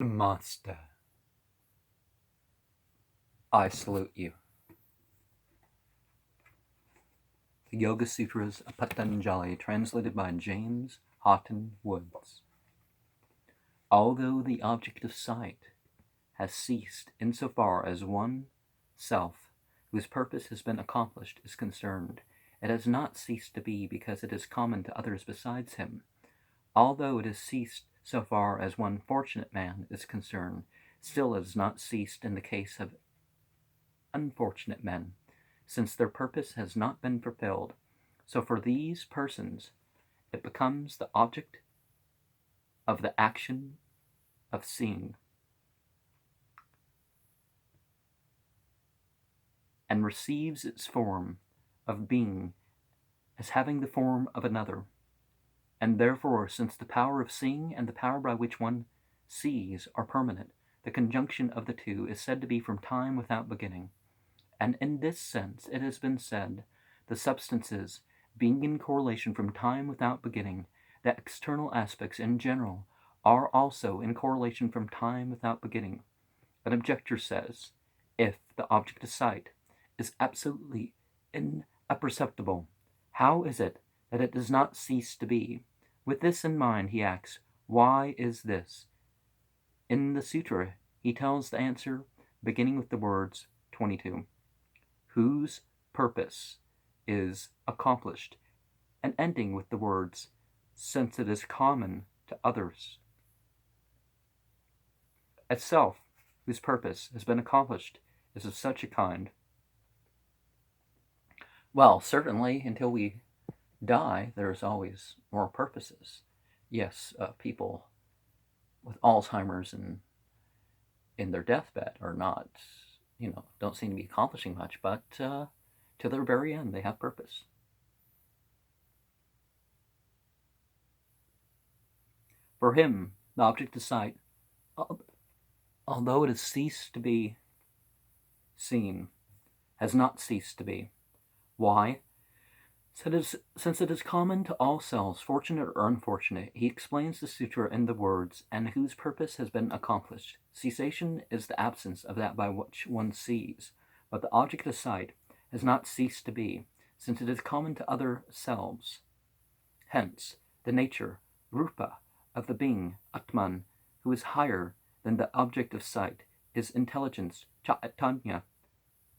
Master, I salute you. The Yoga Sutras of Patanjali, translated by James Haughton Woods. Although the object of sight has ceased insofar as one self whose purpose has been accomplished is concerned, it has not ceased to be because it is common to others besides him. Although it has ceased so far as one fortunate man is concerned, still it has not ceased in the case of unfortunate men, since their purpose has not been fulfilled. So for these persons, it becomes the object of the action of seeing, and receives its form of being as having the form of another. And therefore, since the power of seeing and the power by which one sees are permanent, the conjunction of the two is said to be from time without beginning. And in this sense it has been said, the substances being in correlation from time without beginning, that external aspects in general are also in correlation from time without beginning. An objector says, if the object of sight is absolutely imperceptible, how is it that it does not cease to be? With this in mind, he asks, why is this? In the sutra, he tells the answer beginning with the words 22. Whose purpose is accomplished, and ending with the words, since it is common to others. Itself, whose purpose has been accomplished, is of such a kind. Well, certainly, until we die, there's always more purposes. Yes, people with Alzheimer's and in their deathbed are not, don't seem to be accomplishing much, but to their very end, they have purpose. For him, the object of sight, although it has ceased to be seen, has not ceased to be. Why? Since it is common to all selves, fortunate or unfortunate, he explains the sutra in the words, and whose purpose has been accomplished. Cessation is the absence of that by which one sees, but the object of sight has not ceased to be, since it is common to other selves. Hence, the nature, rupa, of the being, Atman, who is higher than the object of sight, is intelligence, Chaitanya.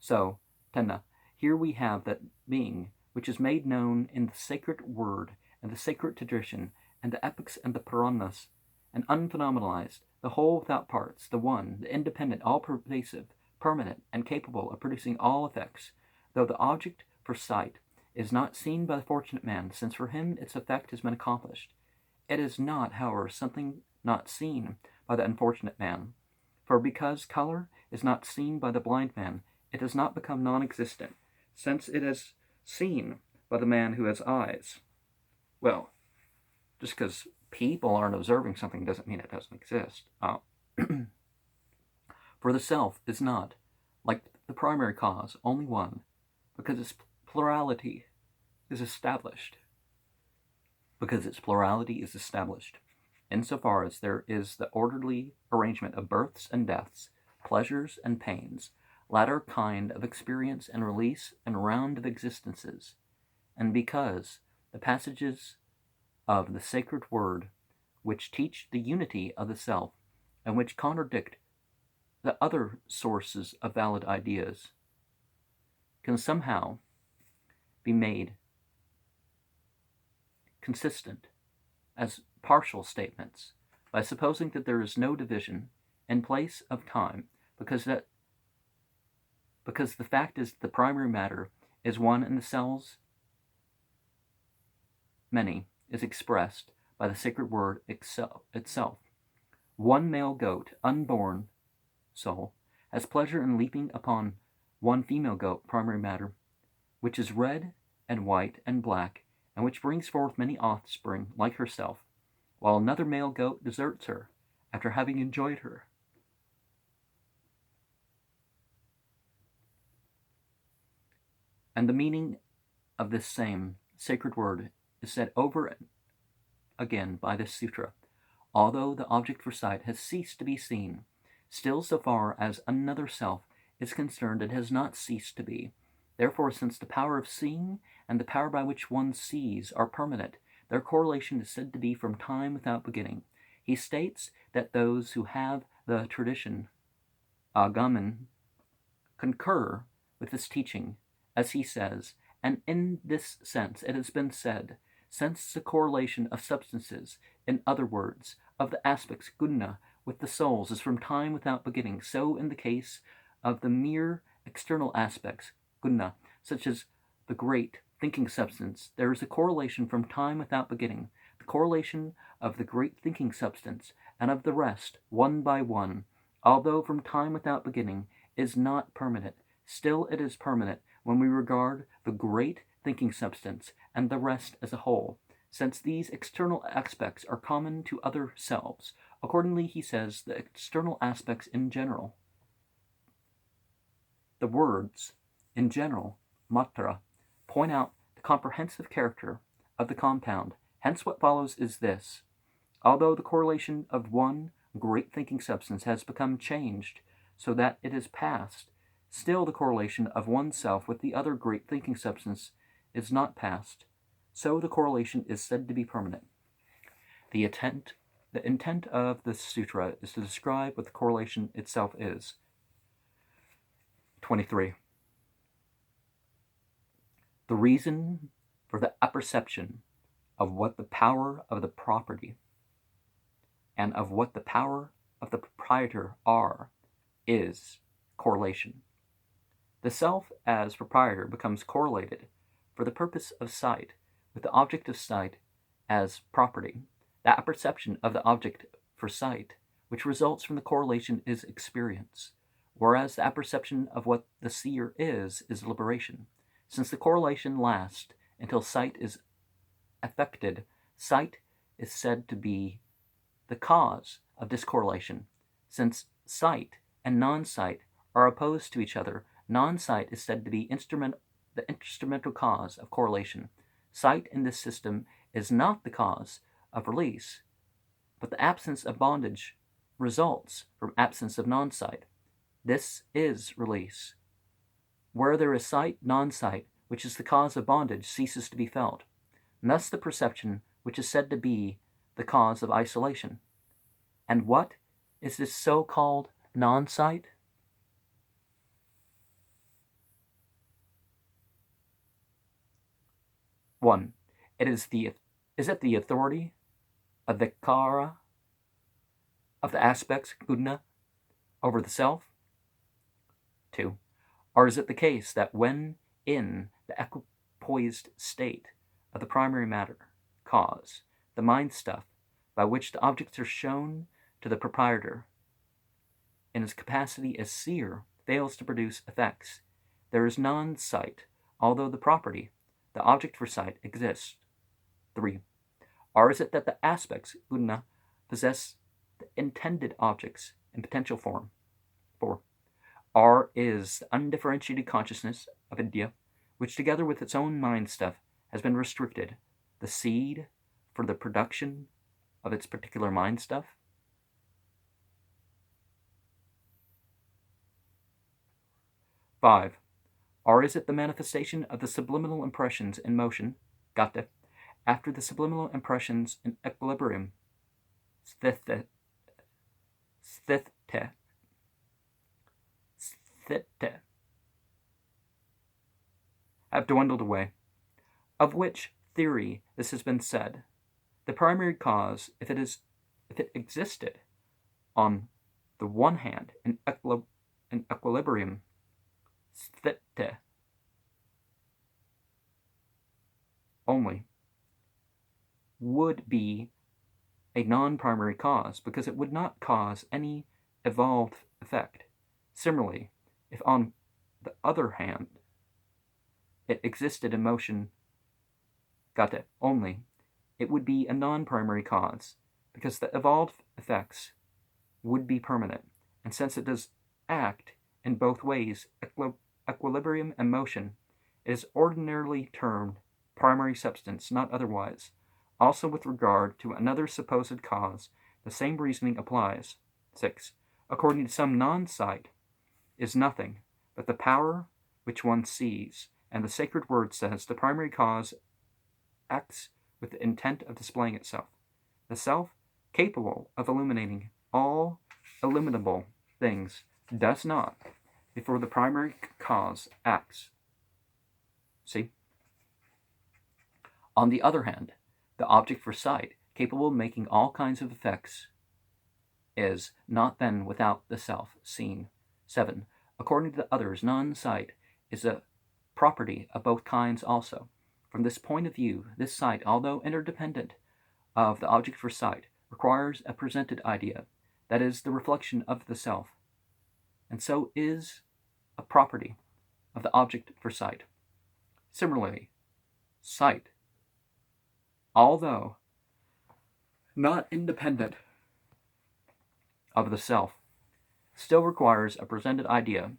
So, Tena, here we have that being which is made known in the sacred word and the sacred tradition and the epics and the Puranas, and unphenomenalized, the whole without parts, the one, the independent, all-pervasive, permanent, and capable of producing all effects, though the object for sight is not seen by the fortunate man, since for him its effect has been accomplished. It is not, however, something not seen by the unfortunate man, for because color is not seen by the blind man, it has not become non-existent, since it is seen by the man who has eyes. Well, just because people aren't observing something doesn't mean it doesn't exist. For the self is not, like the primary cause, only one, because its plurality is established. Insofar as there is the orderly arrangement of births and deaths, pleasures and pains, latter kind of experience and release and round of existences, and because the passages of the sacred word which teach the unity of the self and which contradict the other sources of valid ideas can somehow be made consistent as partial statements by supposing that there is no division in place of time, because the fact is the primary matter is one and the cells many is expressed by the sacred word itself. One male goat, unborn soul, has pleasure in leaping upon one female goat, primary matter, which is red and white and black, and which brings forth many offspring like herself, while another male goat deserts her after having enjoyed her. And the meaning of this same sacred word is said over and again by this sutra. although the object for sight has ceased to be seen. Still, so far as another self is concerned, it has not ceased to be. Therefore, since the power of seeing and the power by which one sees are permanent, their correlation is said to be from time without beginning. He states that those who have the tradition, Agamen, concur with this teaching, as he says, and in this sense it has been said, since the correlation of substances, in other words, of the aspects guna with the souls is from time without beginning, so in the case of the mere external aspects, guna, such as the great thinking substance, there is a correlation from time without beginning, the correlation of the great thinking substance and of the rest, one by one, although from time without beginning, is not permanent. Still it is permanent when we regard the great thinking substance and the rest as a whole, since these external aspects are common to other selves. Accordingly, he says, the external aspects in general, the words in general, matra, point out the comprehensive character of the compound. Hence what follows is this: although the correlation of one great thinking substance has become changed so that it is past, still the correlation of oneself with the other great thinking substance is not past. So the correlation is said to be permanent. The intent of this sutra is to describe what the correlation itself is. 23. The reason for the apperception of what the power of the property and of what the power of the proprietor are is correlation. The self as proprietor becomes correlated for the purpose of sight with the object of sight as property. The apperception of the object for sight, which results from the correlation, is experience, whereas the apperception of what the seer is liberation. Since the correlation lasts until sight is affected, sight is said to be the cause of discorrelation. Since sight and non-sight are opposed to each other, non-sight is said to be the instrumental cause of correlation. Sight in this system is not the cause of release, but the absence of bondage results from absence of non-sight. This is release. Where there is sight, non-sight, which is the cause of bondage, ceases to be felt. And thus the perception, which is said to be the cause of isolation. And what is this so-called non-sight? One, is it the authority of the kara, of the aspects, guna, over the self? 2. Or is it the case that when in the equipoised state of the primary matter, cause, the mind stuff, by which the objects are shown to the proprietor, in his capacity as seer, fails to produce effects, there is non-sight, although the property, the object for sight, exists? 3. Or is it that the aspects, guna, possess the intended objects in potential form? 4. Or is the undifferentiated consciousness of Vidya, which together with its own mind stuff has been restricted, the seed for the production of its particular mind stuff? 5. Or is it the manifestation of the subliminal impressions in motion, gata, after the subliminal impressions in equilibrium, sthite, have dwindled away? Of which theory this has been said, the primary cause, if it existed, on the one hand, in equilibrium, sthite, only, would be a non-primary cause, because it would not cause any evolved effect. Similarly, if on the other hand it existed in motion, gata, only, it would be a non-primary cause, because the evolved effects would be permanent, and since it does act in both ways, equilibrium and motion, it is ordinarily termed primary substance, not otherwise. Also with regard to another supposed cause, The same reasoning applies. 6. According to some, non-sight is nothing but the power which one sees, and the sacred word says the primary cause acts with the intent of displaying itself. The self, capable of illuminating all illuminable things, does not, before the primary cause acts. See? On the other hand, the object for sight, capable of making all kinds of effects, is not then without the self seen. 7. According to the others, non-sight is a property of both kinds also. From this point of view, this sight, although interdependent of the object for sight, requires a presented idea, that is, the reflection of the self, and so is a property of the object for sight. Similarly, sight, although not independent of the self, still requires a presented idea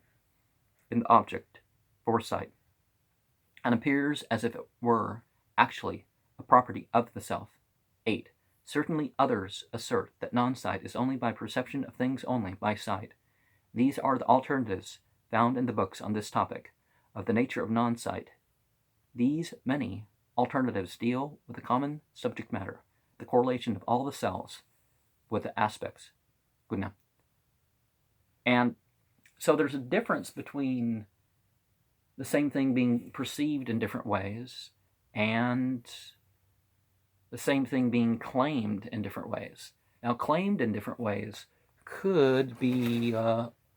in the object for sight, and appears as if it were actually a property of the self. 8. Certainly others assert that non-sight is only by perception of things only by sight. These are the alternatives found in the books on this topic, of the nature of non-sight. These many alternatives deal with the common subject matter, the correlation of all the cells with the aspects. Guna. And so there's a difference between the same thing being perceived in different ways and the same thing being claimed in different ways. Now, claimed in different ways could be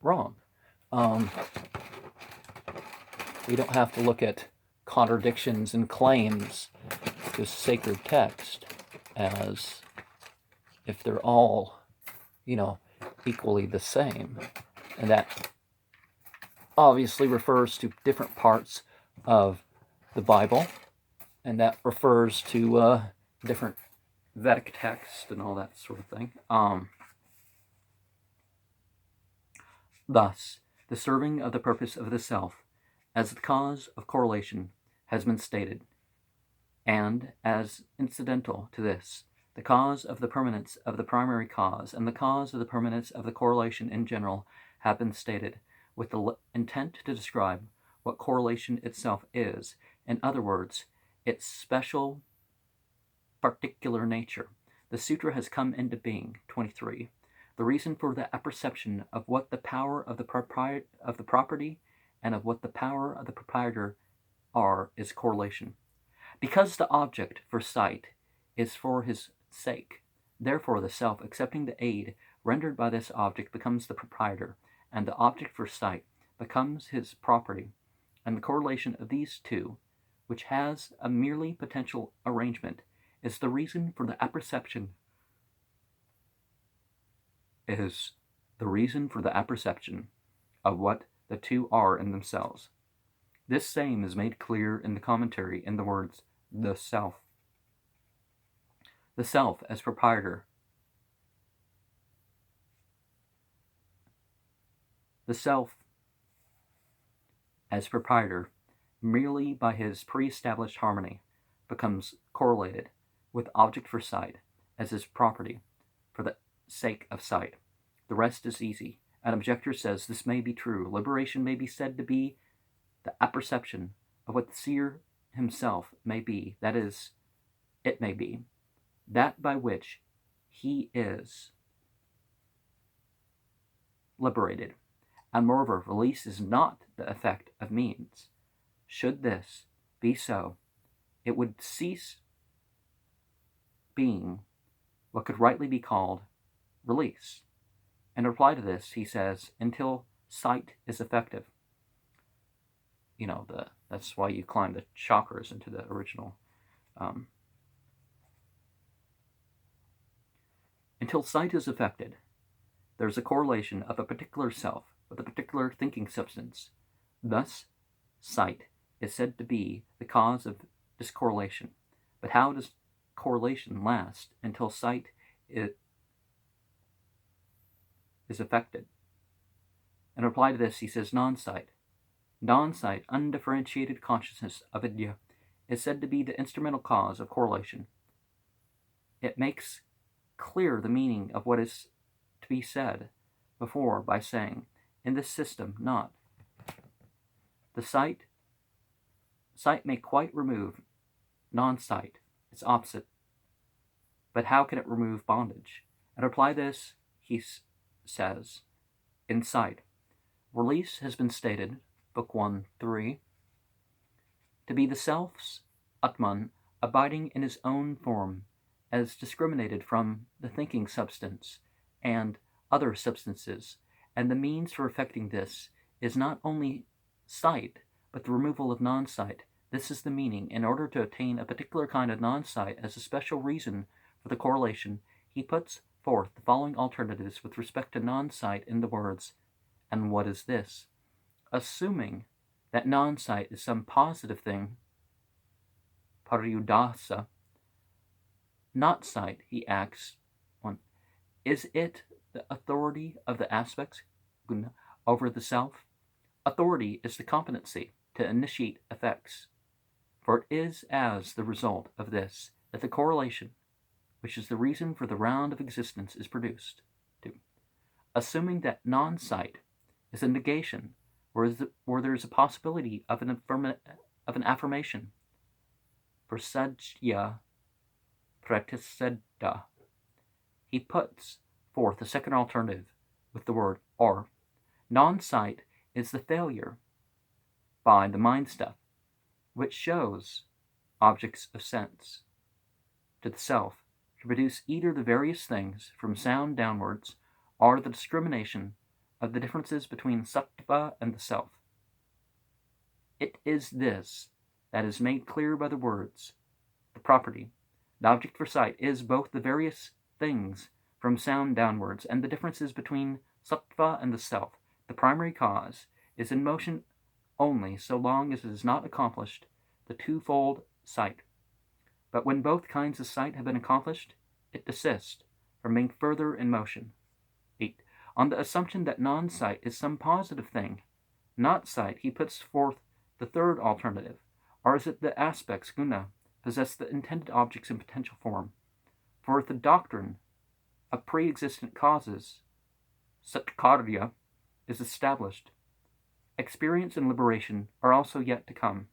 wrong. We don't have to look at contradictions and claims to sacred text as if they're all, equally the same. And that obviously refers to different parts of the Bible, and that refers to different Vedic texts and all that sort of thing. Thus, the serving of the purpose of the self as the cause of correlation has been stated, and as incidental to this, the cause of the permanence of the primary cause and the cause of the permanence of the correlation in general have been stated, with the intent to describe what correlation itself is, in other words, its special, particular nature. The sutra has come into being. 23. The reason for the apperception of what the power of the property and of what the power of the proprietor are is correlation. Because the object for sight is for his sake, therefore the self, accepting the aid rendered by this object, becomes the proprietor, and the object for sight becomes his property. And the correlation of these two, which has a merely potential arrangement, is the reason for the apperception of what the two are in themselves. This same is made clear in the commentary in the words, the self. The self as proprietor. The self as proprietor, merely by his pre-established harmony, becomes correlated with object for sight as his property for the sake of sight. The rest is easy. An objector says this may be true. Liberation may be said to be the apperception of what the seer himself may be, that is, it may be, that by which he is liberated. And moreover, release is not the effect of means. Should this be so, it would cease being what could rightly be called release. In reply to this, he says, until sight is effective. That's why you climb the chakras into the original. Until sight is affected, there's a correlation of a particular self with a particular thinking substance. Thus, sight is said to be the cause of discorrelation. But how does correlation last until sight is affected? In reply to this, he says non-sight. Non-sight, undifferentiated consciousness of is said to be the instrumental cause of correlation. It makes clear the meaning of what is to be said before by saying, in this system, not. The sight may quite remove non-sight, its opposite. But how can it remove bondage? And reply this, he says, in sight. Release has been stated, Book 1, 3, to be the self's Atman abiding in his own form, as discriminated from the thinking substance and other substances, and the means for effecting this is not only sight, but the removal of non-sight. This is the meaning. In order to attain a particular kind of non-sight as a special reason for the correlation, he puts forth the following alternatives with respect to non-sight in the words, and what is this? Assuming that non-sight is some positive thing, paryudasa, not sight, he asks, 1. Is it the authority of the aspects, guna, over the self? Authority is the competency to initiate effects, for it is as the result of this that the correlation, which is the reason for the round of existence, is produced. 2. Assuming that non-sight is a negation, where there is a possibility of an affirmation, prasajya pratisadda, he puts forth a second alternative with the word or. Non-sight is the failure by the mind stuff, which shows objects of sense to the self to produce either the various things from sound downwards or the discrimination of the differences between sattva and the self. It is this that is made clear by the words, the property. The object for sight is both the various things from sound downwards and the differences between sattva and the self. The primary cause is in motion only so long as it has not accomplished the twofold sight. But when both kinds of sight have been accomplished, it desists from being further in motion. 8. On the assumption that non-sight is some positive thing, not sight, he puts forth the third alternative. Or is it the aspects, guna, possess the intended objects in potential form? For if the doctrine of pre-existent causes, satkarya, is established, experience and liberation are also yet to come,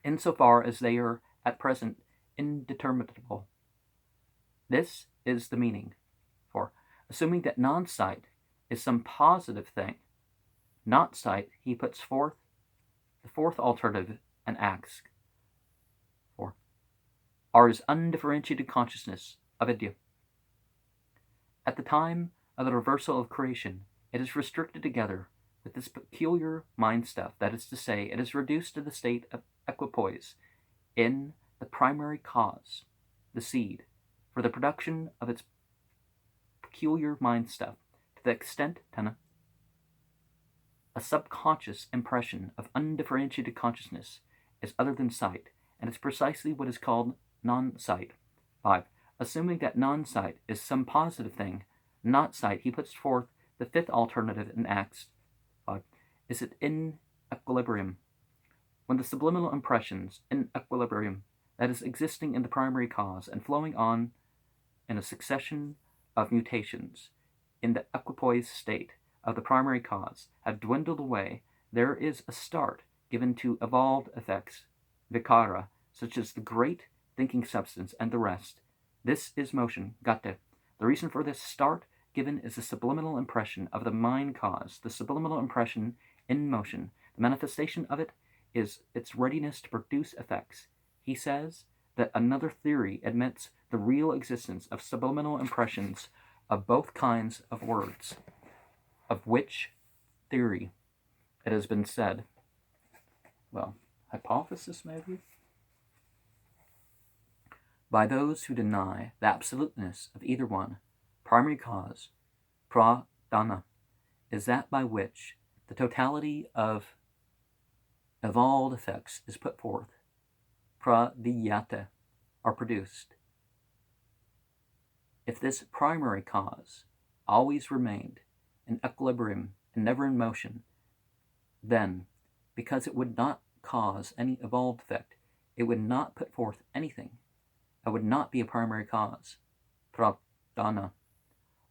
insofar as they are at present indeterminable. This is the meaning. For, assuming that non-sight is some positive thing, not sight, he puts forth the fourth alternative and asks, for, or is undifferentiated consciousness, avidya. At the time of the reversal of creation, it is restricted together with this peculiar mind stuff, that is to say, it is reduced to the state of equipoise in the primary cause, the seed, for the production of its peculiar mind stuff, to the extent, Tana, a subconscious impression of undifferentiated consciousness is other than sight, and it's precisely what is called non-sight. 5. Assuming that non-sight is some positive thing, not sight, he puts forth the fifth alternative and asks, 5. Is it in equilibrium? When the subliminal impressions in equilibrium, that is existing in the primary cause and flowing on in a succession of mutations in the equipoise state of the primary cause, have dwindled away, there is a start given to evolved effects, vikara, such as the great thinking substance and the rest. This is motion, gata. The reason for this start given is the subliminal impression of the mind cause, the subliminal impression in motion. The manifestation of it is its readiness to produce effects. He says that another theory admits the real existence of subliminal impressions of both kinds of words, of which theory it has been said, well, hypothesis maybe, by those who deny the absoluteness of either one. Primary cause, pradhana, is that by which the totality of evolved effects is put forth. Pradiyata, are produced. If this primary cause always remained in equilibrium and never in motion, then, because it would not cause any evolved effect, it would not put forth anything. It would not be a primary cause. pradhana,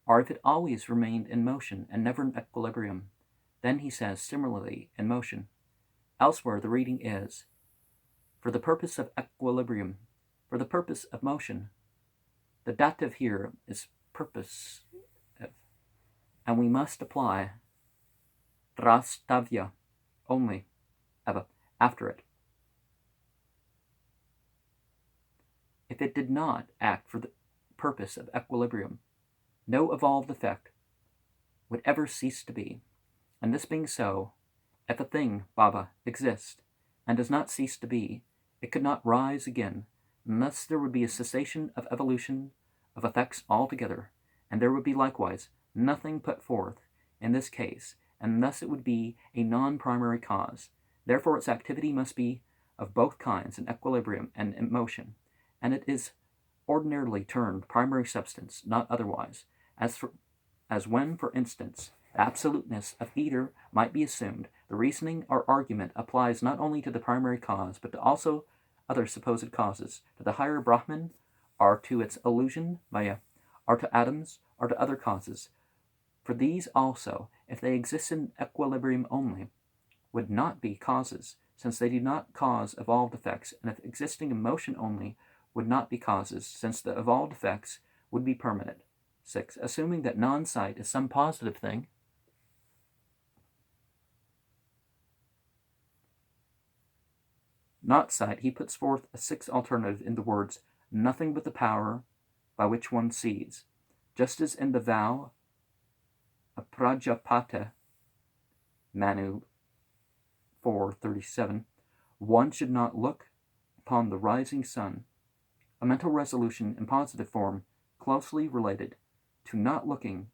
or if it always remained in motion and never in equilibrium, then he says similarly in motion. Elsewhere the reading is, for the purpose of equilibrium, for the purpose of motion. The dative here is purpose, and we must apply drastavya only after it. If it did not act for the purpose of equilibrium, no evolved effect would ever cease to be. And this being so, if a thing, bhava, exists and does not cease to be, it could not rise again, and thus there would be a cessation of evolution of effects altogether, and there would be likewise nothing put forth in this case, and thus it would be a non-primary cause. Therefore its activity must be of both kinds, in equilibrium and in motion, and it is ordinarily termed primary substance, not otherwise, as when, for instance, the absoluteness of either might be assumed, the reasoning or argument applies not only to the primary cause, but to also other supposed causes, to the higher Brahman, or to its illusion, Maya, or to atoms, or to other causes. For these also, if they exist in equilibrium only, would not be causes, since they do not cause evolved effects, and if existing in motion only, would not be causes, since the evolved effects would be permanent. 6. Assuming that non-sight is some positive thing, not sight, he puts forth a sixth alternative in the words, nothing but the power by which one sees. Just as in the vow of Prajapata, Manu 4:37, one should not look upon the rising sun, a mental resolution in positive form closely related to not looking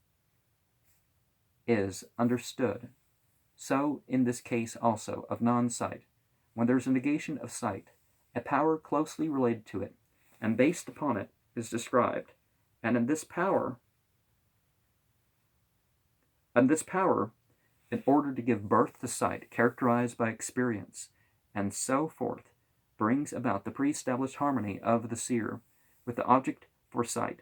is understood. So in this case also of non-sight, when there is a negation of sight, a power closely related to it and based upon it is described, and in this power, in order to give birth to sight, characterized by experience, and so forth, brings about the pre-established harmony of the seer with the object for sight.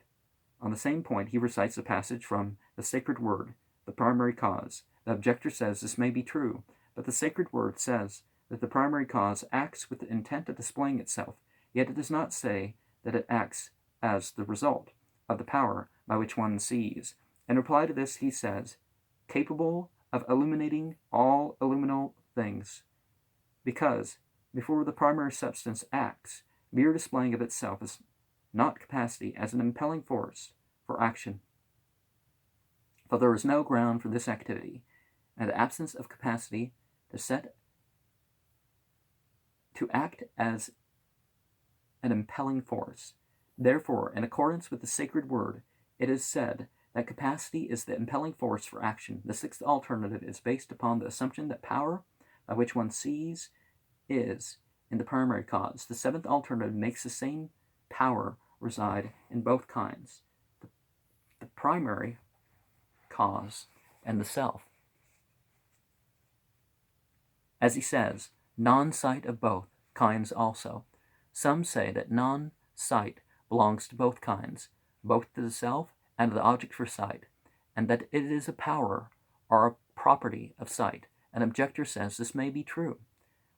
On the same point, he recites a passage from the sacred word, the primary cause. The objector says this may be true, but the sacred word says that the primary cause acts with the intent of displaying itself, yet it does not say that it acts as the result of the power by which one sees. In reply to this, he says, capable of illuminating all illuminal things, because before the primary substance acts, mere displaying of itself is not capacity as an impelling force for action. For there is no ground for this activity, and the absence of capacity to act as an impelling force. Therefore, in accordance with the sacred word, it is said that capacity is the impelling force for action. The sixth alternative is based upon the assumption that power by which one sees is in the primary cause. The seventh alternative makes the same power reside in both kinds, the primary cause and the self. As he says, non-sight of both kinds also. Some say that non-sight belongs to both kinds, both to the self and to the object for sight, and that it is a power or a property of sight. An objector says this may be true.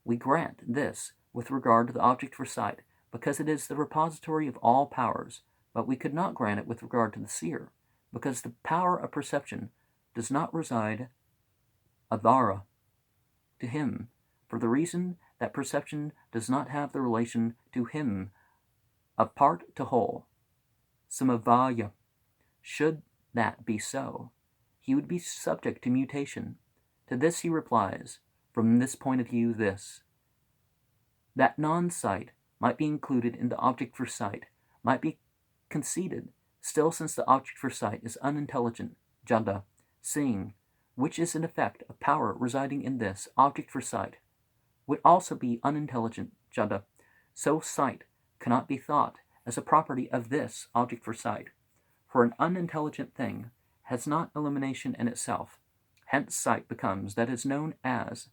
We grant this with regard to the object for sight, because it is the repository of all powers, but we could not grant it with regard to the seer, because the power of perception does not reside adhara to him, for the reason that perception does not have the relation to him of part to whole, samavaya. Should that be so, he would be subject to mutation. To this he replies, from this point of view, this, that non-sight might be included in the object for sight, might be conceded, still since the object for sight is unintelligent, jada, seeing, which is an effect of power residing in this object for sight, would also be unintelligent, jada, so sight cannot be thought as a property of this object for sight, for an unintelligent thing has not illumination in itself. Hence sight becomes, that is known as,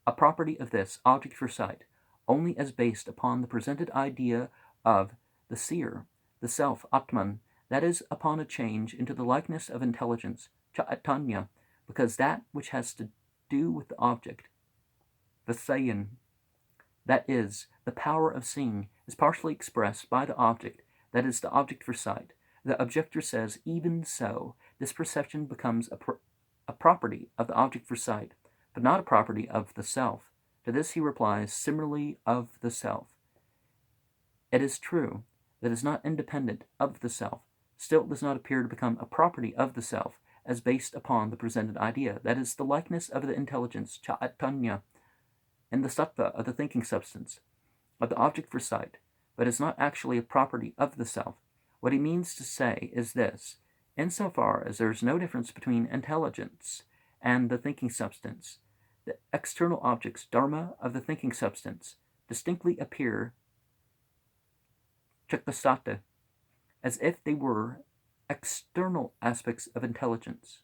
a property of this object for sight, only as based upon the presented idea of the seer, the self, Atman, that is, upon a change into the likeness of intelligence, Chaitanya, because that which has to do with the object, Vasayan, that is, the power of seeing, is partially expressed by the object, that is, the object for sight. The objector says, even so, this perception becomes a property of the object for sight, but not a property of the self. To this he replies, similarly of the self. It is true that it is not independent of the self, still it does not appear to become a property of the self, as based upon the presented idea, that is, the likeness of the intelligence, Chaitanya, in the sattva of the thinking substance, of the object for sight, but is not actually a property of the self. What he means to say is this: insofar as there is no difference between intelligence and the thinking substance, the external objects, dharma, of the thinking substance distinctly appear, chakasata, as if they were external aspects of intelligence,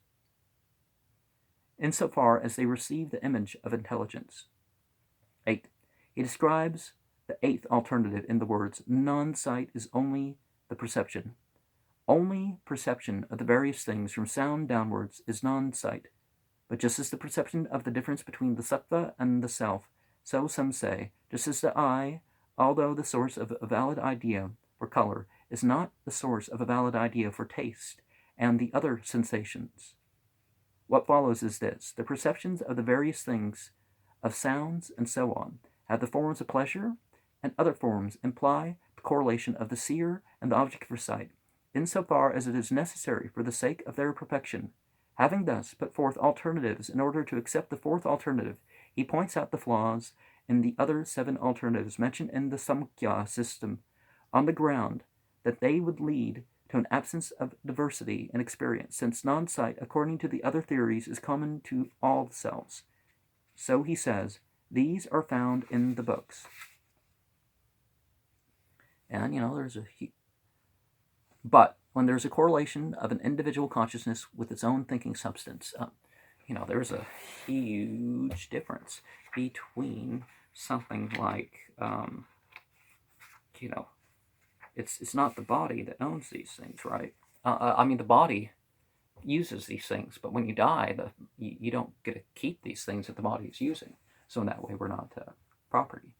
insofar as they receive the image of intelligence. 8. He describes the eighth alternative in the words, non-sight is only the perception. Only perception of the various things from sound downwards is non-sight. But just as the perception of the difference between the sattva and the self, so some say, just as the eye, although the source of a valid idea for color, is not the source of a valid idea for taste and the other sensations. What follows is this: the perceptions of the various things, of sounds and so on, have the forms of pleasure, and other forms imply the correlation of the seer and the object for sight, insofar as it is necessary for the sake of their perfection. Having thus put forth alternatives in order to accept the fourth alternative, he points out the flaws in the other 7 alternatives mentioned in the Samkhya system, on the ground that they would lead to an absence of diversity in experience, since non-sight, according to the other theories, is common to all selves. So he says, these are found in the books. And, there's but when there's a correlation of an individual consciousness with its own thinking substance, there's a huge difference between something like, it's not the body that owns these things, right? The body uses these things, but when you die, you don't get to keep these things that the body is using. So in that way, we're not property.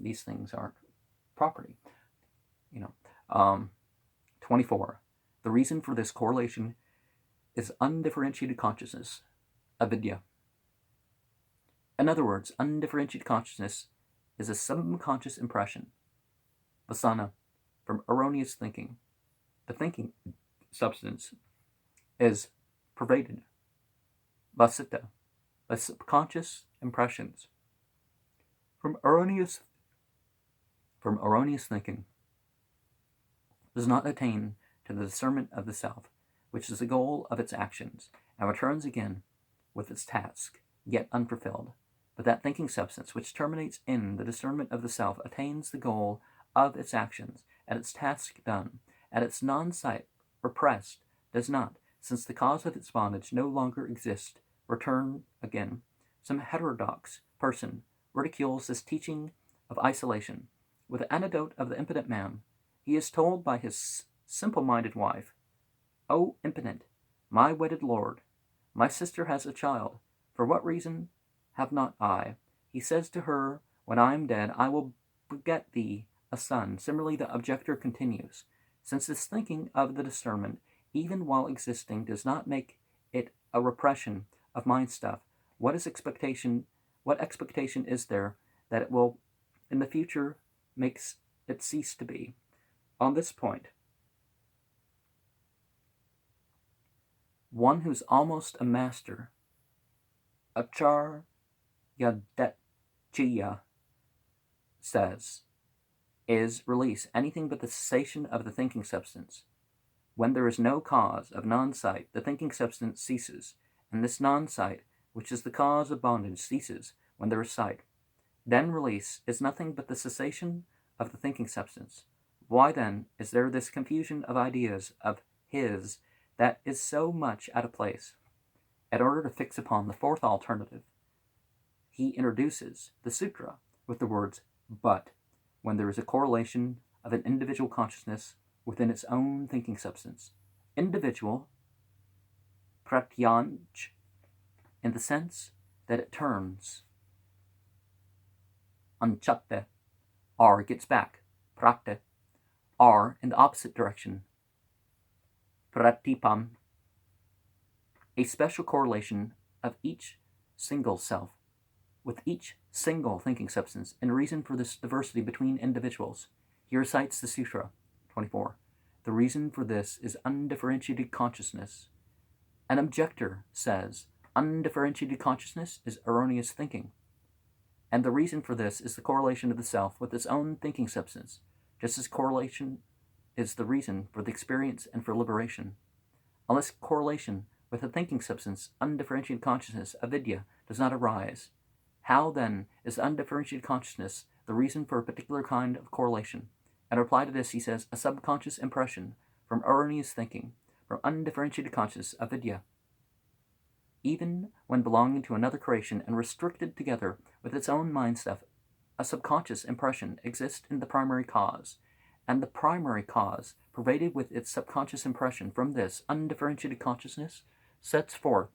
These things aren't property. 24. The reason for this correlation is undifferentiated consciousness, avidya. In other words, undifferentiated consciousness is a subconscious impression, vasana, from erroneous thinking. The thinking substance is pervaded, vasita, by subconscious impressions from erroneous thinking, does not attain to the discernment of the self, which is the goal of its actions, and returns again with its task, yet unfulfilled. But that thinking substance, which terminates in the discernment of the self, attains the goal of its actions, and its task done, and its non-sight, repressed, does not, since the cause of its bondage no longer exists, return again. Some heterodox person ridicules this teaching of isolation. With the anecdote of the impotent man, he is told by his simple-minded wife, "O impotent, my wedded lord, my sister has a child. For what reason have not I?" He says to her, "When I am dead, I will beget thee a son." Similarly, the objector continues, "Since this thinking of the discernment, even while existing, does not make it a repression of mind stuff, what expectation is there that it will in the future makes it cease to be?" On this point, one who's almost a master, Acharya says, is release, anything but the cessation of the thinking substance. When there is no cause of non-sight, the thinking substance ceases, and this non-sight, which is the cause of bondage, ceases when there is sight. Then release is nothing but the cessation of the thinking substance. Why then is there this confusion of ideas of his that is so much out of place? In order to fix upon the fourth alternative, he introduces the sutra with the words, but when there is a correlation of an individual consciousness within its own thinking substance. Individual, pratyanj, in the sense that it turns. Anchatte, R gets back. Prakte, R in the opposite direction. Pratipam, a special correlation of each single self with each single thinking substance, and reason for this diversity between individuals. He recites the Sutra 24. The reason for this is undifferentiated consciousness. An objector says undifferentiated consciousness is erroneous thinking, and the reason for this is the correlation of the self with its own thinking substance, just as correlation is the reason for the experience and for liberation. Unless correlation with a thinking substance, undifferentiated consciousness, avidya, does not arise, how then is the undifferentiated consciousness the reason for a particular kind of correlation? In reply to this, he says, a subconscious impression from erroneous thinking, from undifferentiated consciousness, avidya, even when belonging to another creation and restricted together with its own mind stuff, a subconscious impression exists in the primary cause, and the primary cause, pervaded with its subconscious impression from this undifferentiated consciousness, sets forth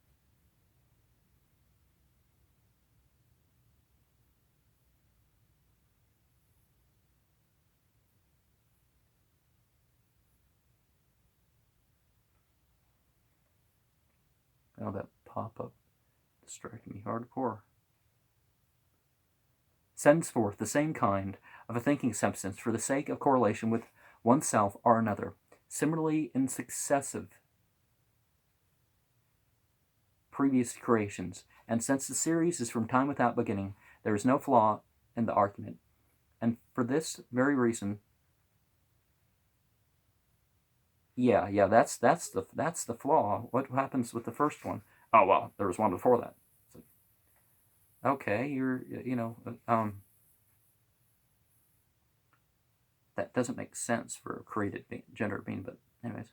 oh, that pop-up distracted me hardcore. Sends forth the same kind of a thinking substance for the sake of correlation with oneself or another, similarly in successive previous creations. And since the series is from time without beginning, there is no flaw in the argument. And for this very reason, that's the flaw. What happens with the first one? Oh well, there was one before that. So, okay, that doesn't make sense for a created gender being, but anyways.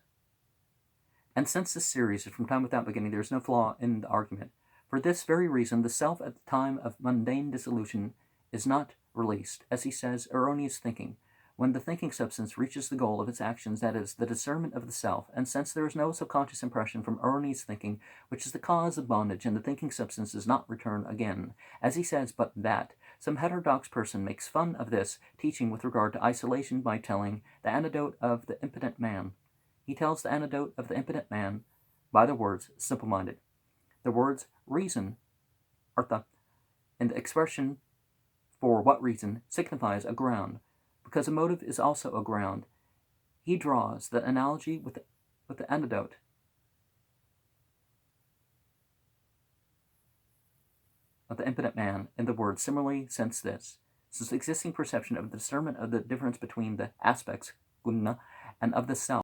And since this series is from time without beginning, there is no flaw in the argument. For this very reason, the self at the time of mundane dissolution is not released, as he says, erroneous thinking, when the thinking substance reaches the goal of its actions, that is, the discernment of the self, and since there is no subconscious impression from erroneous thinking, which is the cause of bondage, and the thinking substance does not return again, as he says, but that some heterodox person makes fun of this teaching with regard to isolation by telling the anecdote of the impotent man. He tells the anecdote of the impotent man by the words simple-minded. The words reason, artha, and the expression for what reason signifies a ground, because a motive is also a ground. He draws the analogy with the anecdote of the impotent man in the word similarly since this. Since existing perception of the discernment of the difference between the aspects, guna, and of the self